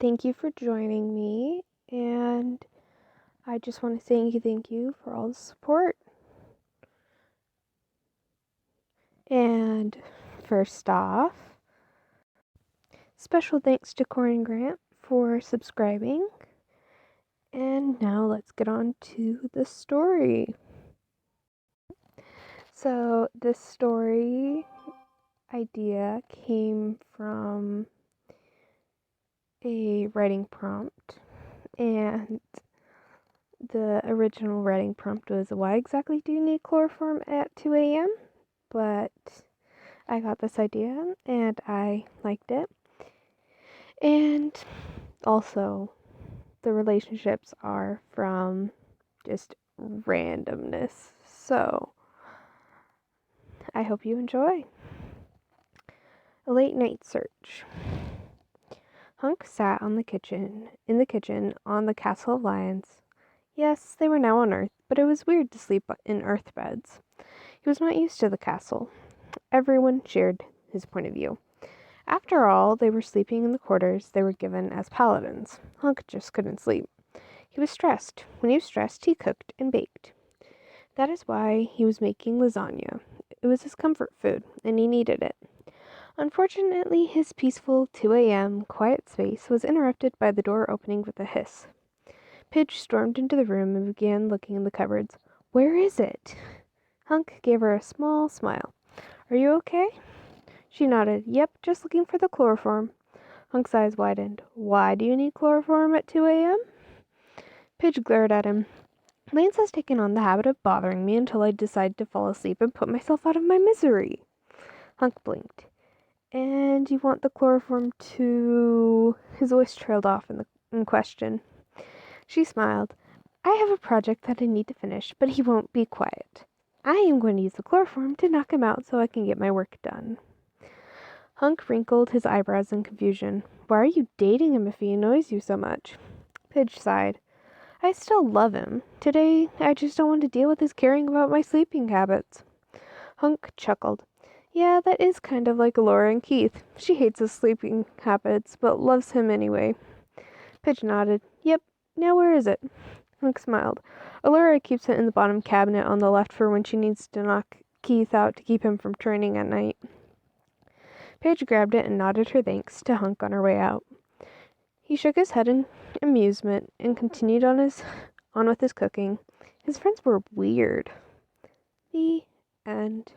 Thank you for joining me, and I just want to thank you for all the support. And first off, special thanks to Corey and Grant for subscribing. And now let's get on to the story. So this story idea came from a writing prompt, and the original writing prompt was, why exactly do you need chloroform at 2 a.m.? But I got this idea and I liked it. And also, the relationships are from just randomness. So, I hope you enjoy. A late night search. Hunk sat in the kitchen on the Castle of Lions. Yes, they were now on Earth, but it was weird to sleep in Earth beds. He was not used to the castle. Everyone shared his point of view. After all, they were sleeping in the quarters they were given as paladins. Hunk just couldn't sleep. He was stressed. When he was stressed, he cooked and baked. That is why he was making lasagna. It was his comfort food, and he needed it. Unfortunately, his peaceful 2 a.m. quiet space was interrupted by the door opening with a hiss. Pidge stormed into the room and began looking in the cupboards. Where is it? Hunk gave her a small smile. Are you okay? She nodded. Yep, just looking for the chloroform. Hunk's eyes widened. Why do you need chloroform at 2 a.m.? Pidge glared at him. Lance has taken on the habit of bothering me until I decide to fall asleep and put myself out of my misery. Hunk blinked. And you want the chloroform to... His voice trailed off in question. She smiled. I have a project that I need to finish, but he won't be quiet. I am going to use the chloroform to knock him out so I can get my work done. Hunk wrinkled his eyebrows in confusion. Why are you dating him if he annoys you so much? Pidge sighed. I still love him. Today, I just don't want to deal with his caring about my sleeping habits. Hunk chuckled. Yeah, that is kind of like Laura and Keith. She hates his sleeping habits, but loves him anyway. Pidge nodded. Yep. Now where is it? Hunk smiled. Allura keeps it in the bottom cabinet on the left for when she needs to knock Keith out to keep him from training at night. Paige grabbed it and nodded her thanks to Hunk on her way out. He shook his head in amusement and continued on with his cooking. His friends were weird. The end.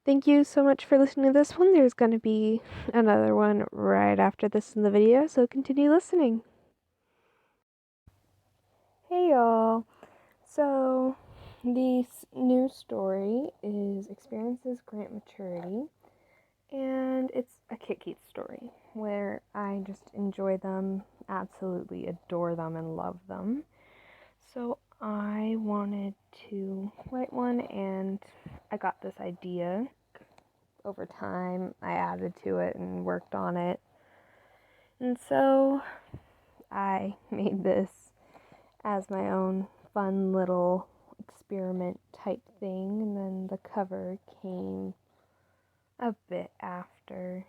Thank you so much for listening to this one. There's going to be another one right after this in the video, so continue listening. Hey y'all. So, the new story is Experiences Grant Maturity, and it's a Kit Keith story where I just enjoy them, absolutely adore them, and love them. So I wanted to write one, and I got this idea. Over time, I added to it and worked on it. And so I made this as my own fun little experiment type thing, and then the cover came a bit after.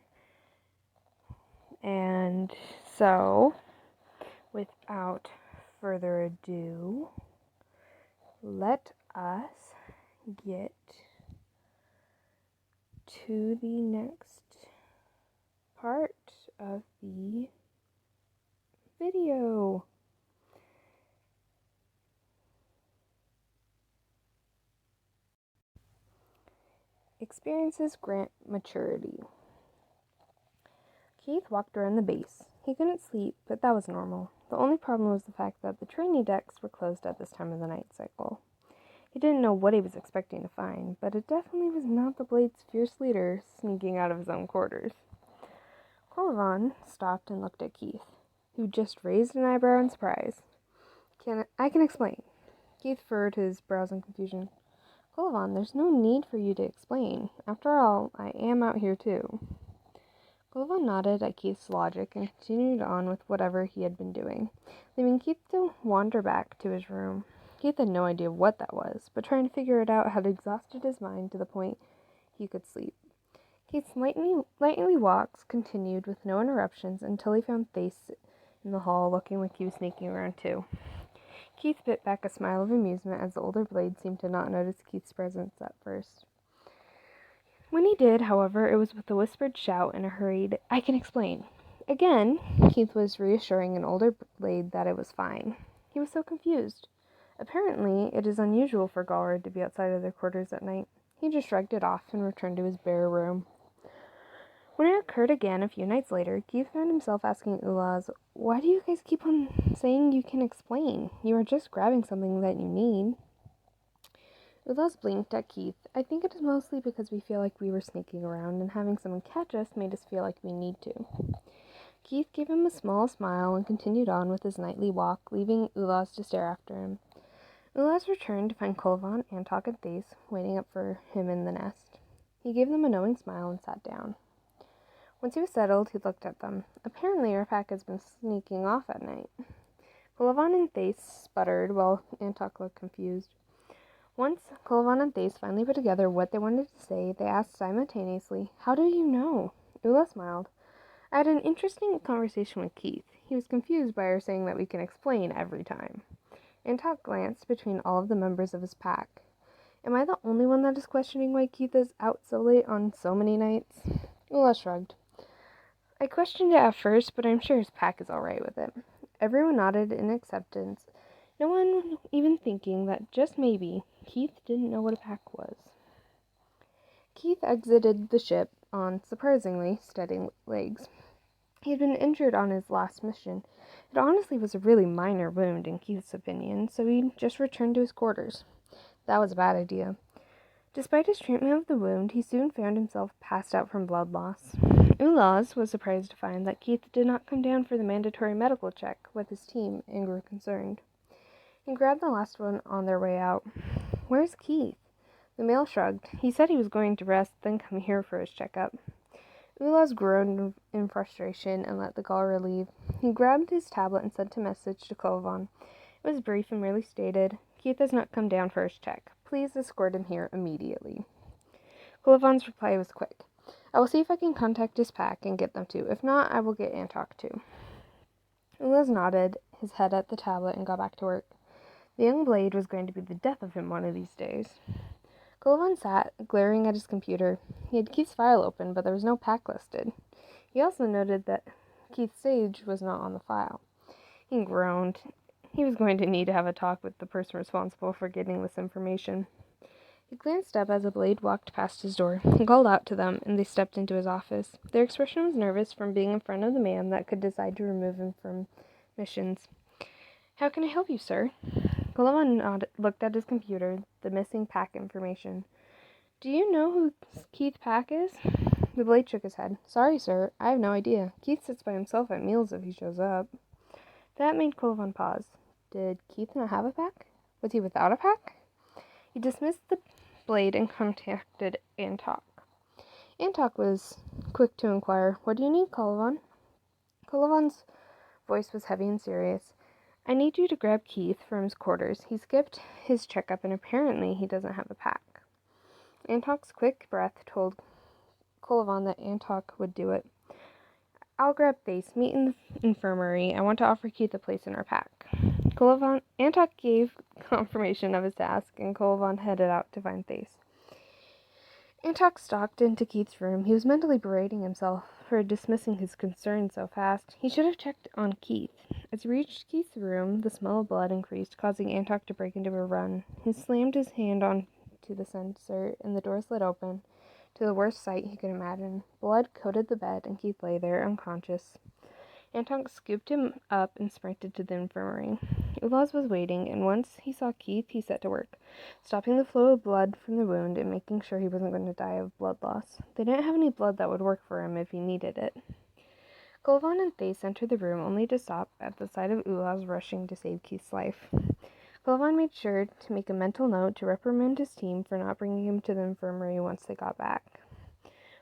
And so, without further ado, let us get to the next part of the video. Experiences Grant Maturity. Keith walked around the base. He couldn't sleep, but that was normal. The only problem was the fact that the trainee decks were closed at this time of the night cycle. He didn't know what he was expecting to find, but it definitely was not the Blade's fierce leader sneaking out of his own quarters. Colivon stopped and looked at Keith, who just raised an eyebrow in surprise. I can explain. Keith furrowed his brows in confusion. Colivon, there's no need for you to explain. After all, I am out here too. Colivon nodded at Keith's logic and continued on with whatever he had been doing, leaving Keith to wander back to his room. Keith had no idea what that was, but trying to figure it out had exhausted his mind to the point he could sleep. Keith's lightly walks continued with no interruptions until he found Thace in the hall looking like he was sneaking around too. Keith bit back a smile of amusement as the older blade seemed to not notice Keith's presence at first. When he did, however, it was with a whispered shout and a hurried, "I can explain." Again, Keith was reassuring an older blade that it was fine. He was so confused. Apparently, it is unusual for Galred to be outside of their quarters at night. He just shrugged it off and returned to his bare room. When it occurred again a few nights later, Keith found himself asking Ulaz, "Why do you guys keep on saying you can explain? You are just grabbing something that you need." Ulaz blinked at Keith. "I think it is mostly because we feel like we were sneaking around, and having someone catch us made us feel like we need to." Keith gave him a small smile and continued on with his nightly walk, leaving Ulaz to stare after him. Ulaz returned to find Kolvan, Antok, and Thace waiting up for him in the nest. He gave them a knowing smile and sat down. Once he was settled, he looked at them. "Apparently our pack has been sneaking off at night." Kolvan and Thace sputtered while Antok looked confused. Once Kolvan and Thace finally put together what they wanted to say, they asked simultaneously, "How do you know?" Ula smiled. "I had an interesting conversation with Keith. He was confused by our saying that we can explain every time." Antok glanced between all of the members of his pack. "Am I the only one that is questioning why Keith is out so late on so many nights?" Ula shrugged. "I questioned it at first, but I'm sure his pack is all right with it." Everyone nodded in acceptance, no one even thinking that just maybe Keith didn't know what a pack was. Keith exited the ship on surprisingly steady legs. He had been injured on his last mission. It honestly was a really minor wound in Keith's opinion, so he just returned to his quarters. That was a bad idea. Despite his treatment of the wound, he soon found himself passed out from blood loss. Ulaz was surprised to find that Keith did not come down for the mandatory medical check with his team and grew concerned. He grabbed the last one on their way out. "Where's Keith?" The male shrugged. "He said he was going to rest, then come here for his checkup." Ulaz groaned in frustration and let the Galra leave. He grabbed his tablet and sent a message to Kolvan. It was brief and merely stated, "Keith has not come down for his check. Please escort him here immediately." Kolvan's reply was quick. "I will see if I can contact his pack and get them to. If not, I will get Antok too." Ulaz nodded his head at the tablet and got back to work. The young blade was going to be the death of him one of these days. Kolvan sat, glaring at his computer. He had Keith's file open, but there was no pack listed. He also noted that Keith's stage was not on the file. He groaned. He was going to need to have a talk with the person responsible for getting this information. He glanced up as a blade walked past his door. He called out to them, and they stepped into his office. Their expression was nervous from being in front of the man that could decide to remove him from missions. "How can I help you, sir?" Kolvan looked at his computer, the missing pack information. "Do you know who Keith Pack is?" The blade shook his head. "Sorry, sir, I have no idea. Keith sits by himself at meals if he shows up." That made Kolvan pause. Did Keith not have a pack? Was he without a pack? He dismissed the blade and contacted Antok. Antok was quick to inquire, "What do you need, Kolvan?" Kolvan's voice was heavy and serious. "I need you to grab Keith from his quarters. He skipped his checkup and apparently he doesn't have a pack." Antok's quick breath told Kolvan that Antok would do it. "I'll grab Thace. Meet in the infirmary. I want to offer Keith a place in our pack." Antok gave confirmation of his task, and Kolvan headed out to find Thace. Antok stalked into Keith's room. He was mentally berating himself for dismissing his concerns so fast. He should have checked on Keith. As he reached Keith's room, the smell of blood increased, causing Antok to break into a run. He slammed his hand onto the sensor, and the door slid open to the worst sight he could imagine. Blood coated the bed, and Keith lay there, unconscious. Antok scooped him up and sprinted to the infirmary. Ulaz was waiting, and once he saw Keith, he set to work, stopping the flow of blood from the wound and making sure he wasn't going to die of blood loss. They didn't have any blood that would work for him if he needed it. Kolvan and Thace entered the room only to stop at the sight of Ulaz rushing to save Keith's life. Kolvan made sure to make a mental note to reprimand his team for not bringing him to the infirmary once they got back.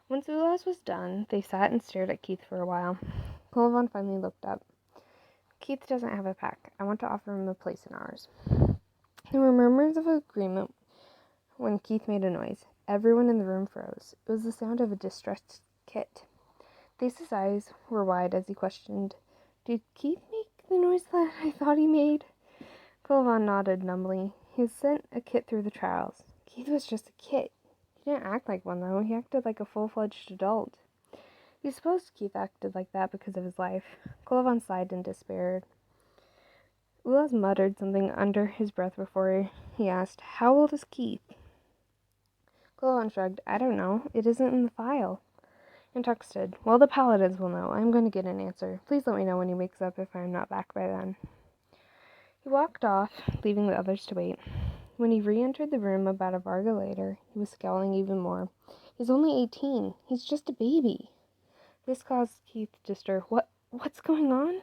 Once Ulaz was done, they sat and stared at Keith for a while. Kolvan finally looked up. "Keith doesn't have a pack. I want to offer him a place in ours." There were murmurs of agreement when Keith made a noise. Everyone in the room froze. It was the sound of a distressed Kit. Theseus' eyes were wide as he questioned, "Did Keith make the noise that I thought he made?" Clovan nodded numbly. He had sent a Kit through the trials. Keith was just a Kit. He didn't act like one, though. He acted like a full-fledged adult. He supposed Keith acted like that because of his life. Clovan sighed in despair. Ulas muttered something under his breath before he asked, "How old is Keith?" Clovan shrugged. "I don't know. It isn't in the file." Antok stood. "Well, the paladins will know. I'm going to get an answer. Please let me know when he wakes up if I'm not back by then." He walked off, leaving the others to wait. When he re-entered the room about a varga later, he was scowling even more. "He's only 18. He's just a baby." This caused Keith to stir. What's going on?"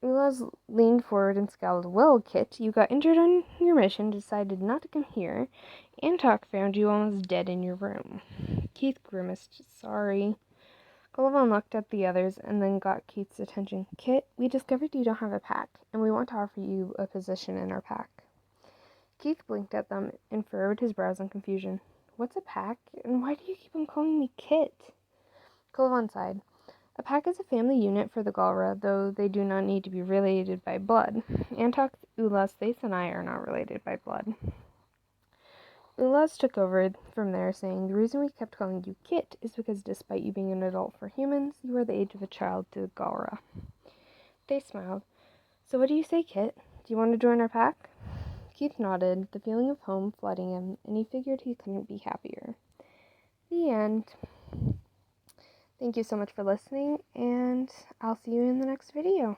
Ulas leaned forward and scowled. "Well, Kit, you got injured on your mission, decided not to come here. Antok found you almost dead in your room." Keith grimaced. "Sorry." Clovan looked at the others and then got Keith's attention. "Kit, we discovered you don't have a pack, and we want to offer you a position in our pack." Keith blinked at them and furrowed his brows in confusion. "What's a pack, and why do you keep on calling me Kit?" Clovan sighed. "A pack is a family unit for the Galra, though they do not need to be related by blood. Antok, Ulas, Thace, and I are not related by blood." Ulas took over from there, saying, "The reason we kept calling you Kit is because despite you being an adult for humans, you are the age of a child to the Galra." They smiled. "So what do you say, Kit? Do you want to join our pack?" Keith nodded, the feeling of home flooding him, and he figured he couldn't be happier. The end. Thank you so much for listening, and I'll see you in the next video.